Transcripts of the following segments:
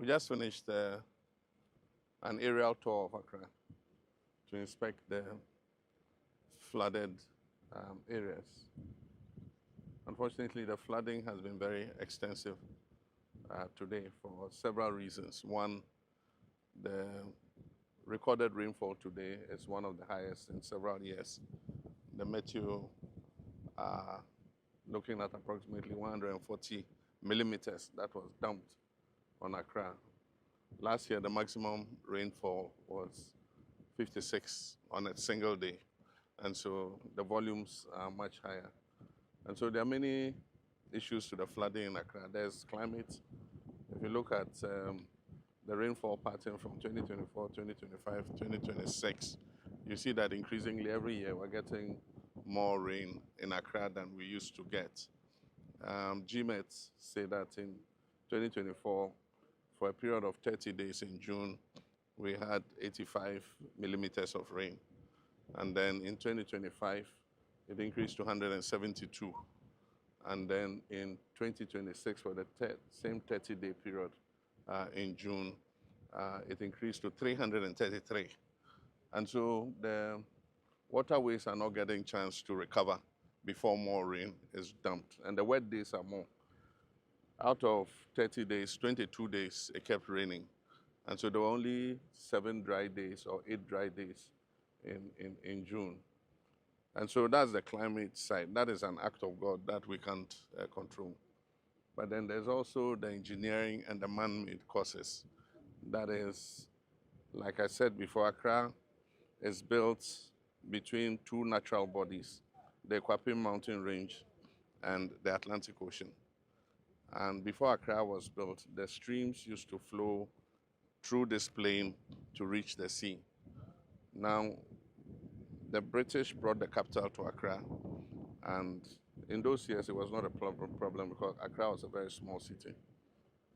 just finished an aerial tour of Accra to inspect the flooded areas. Unfortunately, the flooding has been very extensive today for several reasons. One, the recorded rainfall today is one of the highest in several years. The Meteo are looking at approximately 140 millimeters that was dumped on Accra. Last year, the maximum rainfall was 56 on a single day. And so the volumes are much higher. And so there are many issues to the flooding in Accra. There's climate. If you look at the rainfall pattern from 2024, 2025, 2026, you see that increasingly every year we're getting more rain in Accra than we used to get. GMET say that in 2024, for a period of 30 days in June, we had 85 millimeters of rain. And then in 2025, it increased to 172. And then in 2026, for the same 30-day period in June, it increased to 333. And so the waterways are not getting a chance to recover before more rain is dumped. And the wet days are more. Out of 30 days, 22 days, it kept raining. And so there were only 7 dry days or 8 dry days in June. And so that's the climate side. That is an act of God that we can't control. But then there's also the engineering and the man-made causes. That is, like I said before, Accra is built between 2 natural bodies, the Kwapim Mountain Range and the Atlantic Ocean. And before Accra was built, the streams used to flow through this plain to reach the sea. Now, the British brought the capital to Accra, and in those years it was not a problem because Accra was a very small city.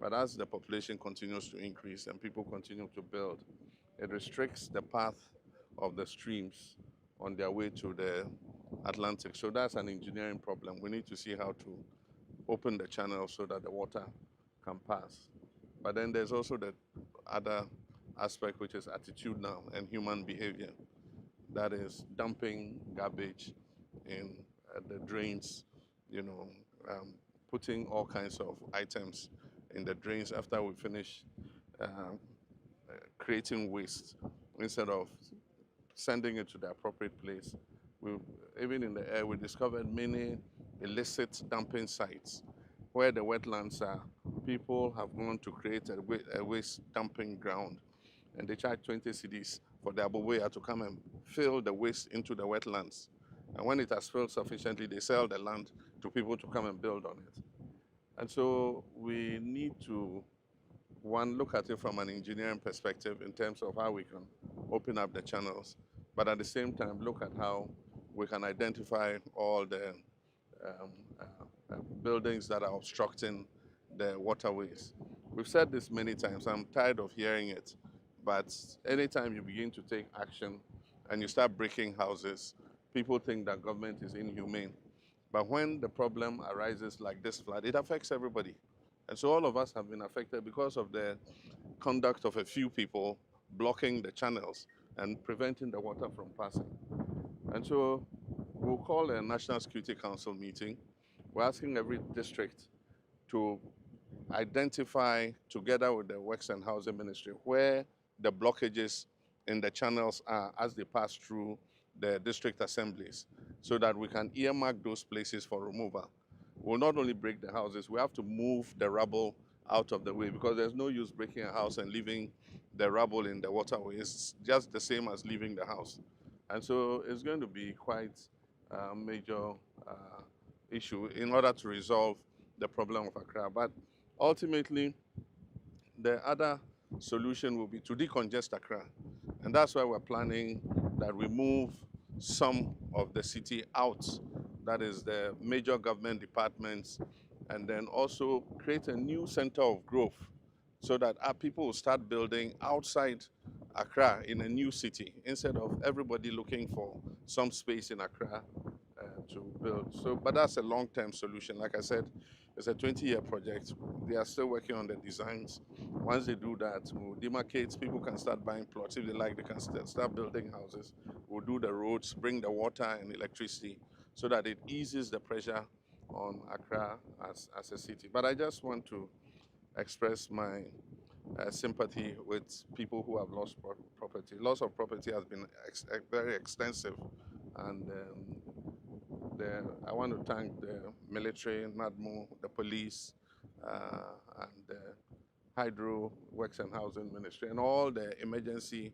But as the population continues to increase and people continue to build, it restricts the path of the streams on their way to the Atlantic. So that's an engineering problem. We need to see how to open the channel so that the water can pass. But then there's also the other aspect, which is attitudinal and human behavior. That is dumping garbage in the drains, putting all kinds of items in the drains after we finish creating waste. Instead of sending it to the appropriate place, even in the air, we discovered many illicit dumping sites where the wetlands are. People have gone to create a waste dumping ground, and they charge 20 cedis for the aboboya to come and fill the waste into the wetlands. And when it has filled sufficiently, they sell the land to people to come and build on it. And so we need to, one, look at it from an engineering perspective in terms of how we can open up the channels, but at the same time, look at how we can identify all the buildings that are obstructing the waterways. We've said this many times. I'm tired of hearing it. But anytime you begin to take action and you start breaking houses, people think that government is inhumane. But when the problem arises like this flood, it affects everybody. And so all of us have been affected because of the conduct of a few people blocking the channels and preventing the water from passing. And so we'll call a National Security Council meeting. We're asking every district to identify, together with the Works and Housing Ministry, where the blockages in the channels are as they pass through the district assemblies, so that we can earmark those places for removal. We'll not only break the houses, we have to move the rubble out of the way, because there's no use breaking a house and leaving the rubble in the waterway. It's just the same as leaving the house. And so it's going to be quite a major issue in order to resolve the problem of Accra. But ultimately, the other solution will be to decongest Accra. And that's why we're planning that we move some of the city out, that is the major government departments, and then also create a new center of growth so that our people will start building outside Accra in a new city, instead of everybody looking for some space in Accra to build. So, but that's a long-term solution. Like I said, It's a 20-year project. They are still working on the designs. Once they do that, we'll demarcate. People can start buying plots. If they like, they can start building houses. We'll do the roads, bring the water and electricity so that it eases the pressure on Accra as a city. But I just want to express my sympathy with people who have lost property. Loss of property has been very extensive, and I want to thank the military, NADMO, the police, and the Hydro Works and Housing Ministry, and all the emergency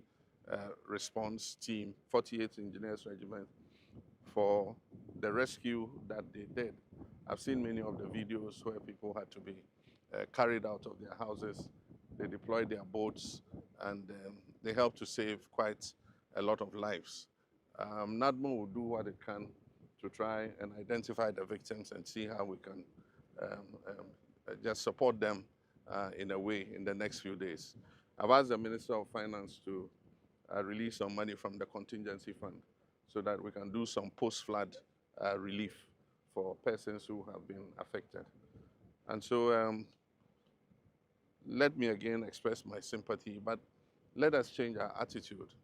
response team, 48th Engineers Regiment, for the rescue that they did. I've seen many of the videos where people had to be carried out of their houses. They deployed their boats, and they helped to save quite a lot of lives. NADMO will do what it can to try and identify the victims and see how we can just support them in a way in the next few days. I've asked the Minister of Finance to release some money from the contingency fund so that we can do some post-flood relief for persons who have been affected. And so let me again express my sympathy, but let us change our attitude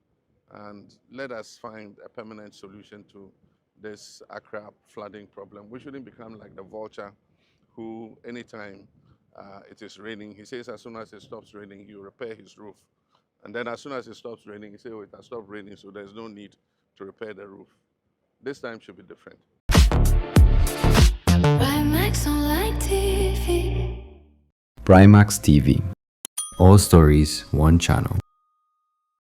and let us find a permanent solution to this Accra flooding problem. We shouldn't become like the vulture who, anytime it is raining, he says as soon as it stops raining, he will repair his roof. And then as soon as it stops raining, he says, oh, it has stopped raining, so there's no need to repair the roof. This time should be different. Primax Online TV. Primax TV. All stories, one channel.